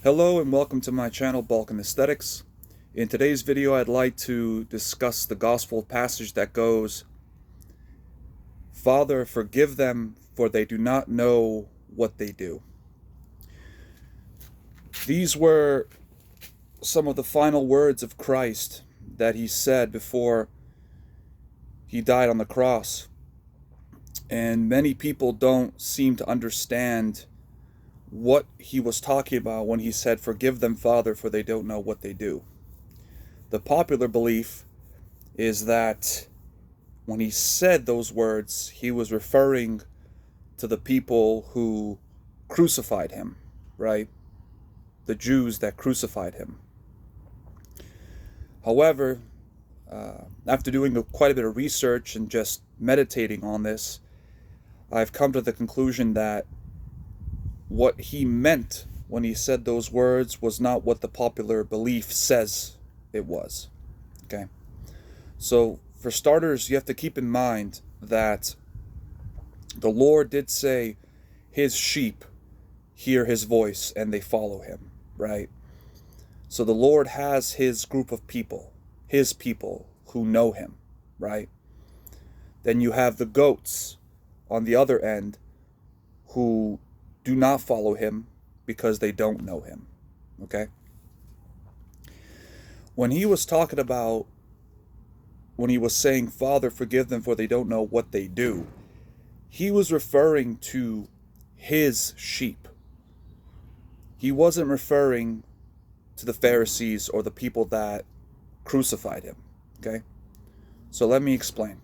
Hello and welcome to my channel, Balkan Aesthetics. In today's video, I'd like to discuss the gospel passage that goes, "Father, forgive them, for they do not know what they do." These were some of the final words of Christ that he said before he died on the cross. And many people don't seem to understand what he was talking about when he said, "Forgive them, Father, for they don't know what they do." The popular belief is that when he said those words, he was referring to the people who crucified him, right? The Jews that crucified him. However, after doing quite a bit of research and just meditating on this, I've come to the conclusion that what he meant when he said those words was not what the popular belief says it was. Okay? So, for starters, you have to keep in mind that the Lord did say his sheep hear his voice and they follow him, right? So the Lord has his group of people, his people who know him, right? Then you have the goats on the other end who do not follow him because they don't know him, okay? When he was talking about, when he was saying, "Father, forgive them, for they don't know what they do," he was referring to his sheep. He wasn't referring to the Pharisees or the people that crucified him, okay? So let me explain.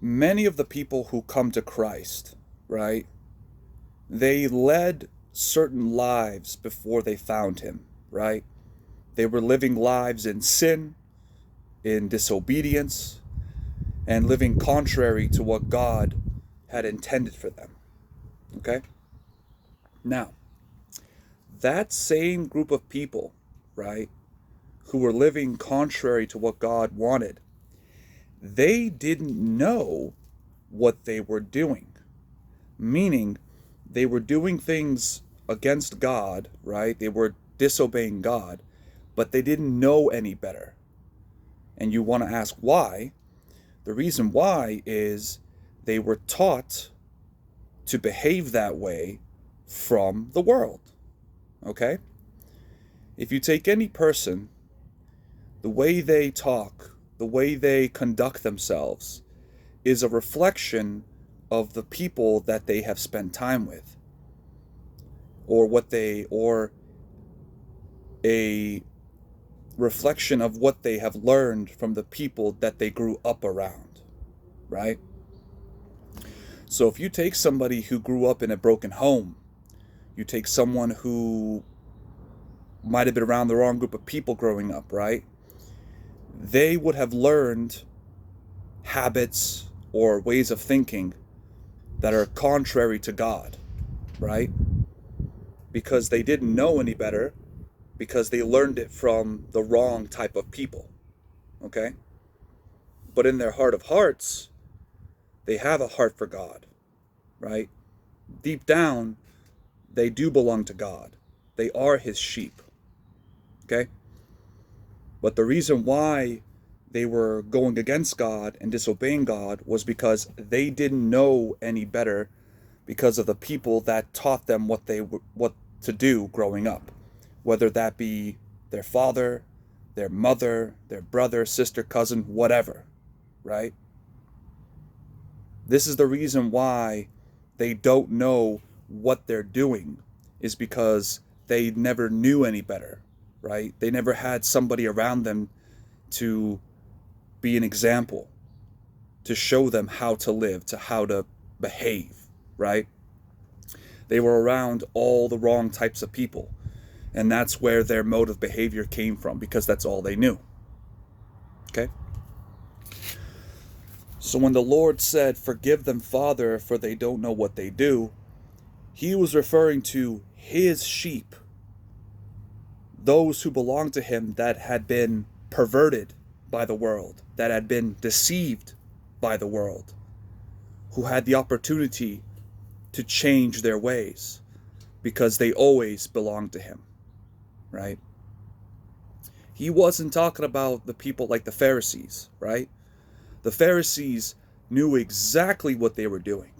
Many of the people who come to Christ, right, they led certain lives before they found him, right? They were living lives in sin, in disobedience, and living contrary to what God had intended for them, okay? Now, that same group of people, right, who were living contrary to what God wanted, they didn't know what they were doing. Meaning, they were doing things against God, right? They were disobeying God, but they didn't know any better. And you want to ask why? The reason why is they were taught to behave that way from the world, okay? If you take any person, the way they talk, the way they conduct themselves is a reflection of the people that they have spent time with, or a reflection of what they have learned from the people that they grew up around, right? So if you take somebody who grew up in a broken home, you take someone who might have been around the wrong group of people growing up, right? They would have learned habits or ways of thinking that are contrary to God, right? Because they didn't know any better, because they learned it from the wrong type of people, okay? But in their heart of hearts, they have a heart for God, right? Deep down, they do belong to God. They are his sheep, okay? But the reason why they were going against God and disobeying God was because they didn't know any better, because of the people that taught them what to do growing up, whether that be their father, their mother, their brother, sister, cousin, whatever, right? This is the reason why they don't know what they're doing, is because they never knew any better, right? They never had somebody around them to be an example, to show them how to live, to how to behave, right? They were around all the wrong types of people, and that's where their mode of behavior came from, because that's all they knew, okay? So when the Lord said, "Forgive them, Father, for they don't know what they do," he was referring to his sheep, those who belonged to him that had been perverted by the world, that had been deceived by the world, who had the opportunity to change their ways. because they always belonged to him, right? He wasn't talking about the people like the Pharisees, right? The Pharisees knew exactly what they were doing.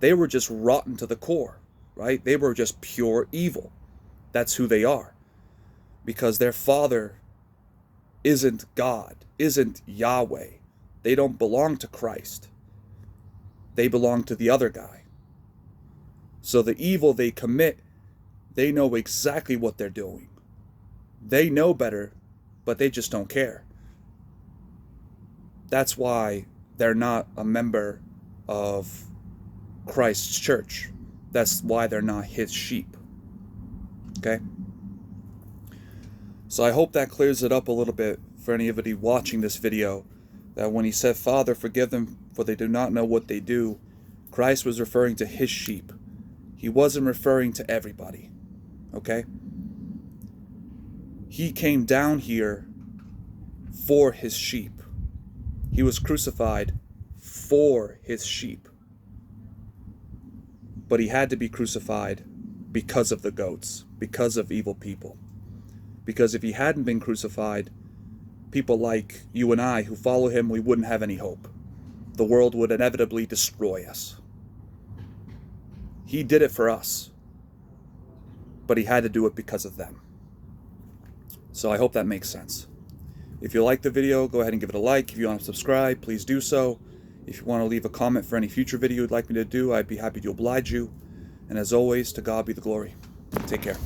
They were just rotten to the core, right? They were just pure evil. That's who they are. Because their father isn't God, isn't Yahweh. They don't belong to Christ. They belong to the other guy. So the evil they commit, they know exactly what they're doing. They know better, but they just don't care. That's why they're not a member of Christ's church. That's why they're not his sheep. Okay? So I hope that clears it up a little bit for anybody watching this video, that when he said, Father, forgive them, for they do not know what they do, Christ was referring to his sheep. He wasn't referring to everybody. Okay? He came down here for his sheep. He was crucified for his sheep. But he had to be crucified because of the goats, because of evil people. Because if he hadn't been crucified, people like you and I who follow him, we wouldn't have any hope. The world would inevitably destroy us. He did it for us, but he had to do it because of them. So I hope that makes sense. If you like the video, go ahead and give it a like. If you want to subscribe, please do so. If you want to leave a comment for any future video you'd like me to do, I'd be happy to oblige you. And as always, to God be the glory. Take care.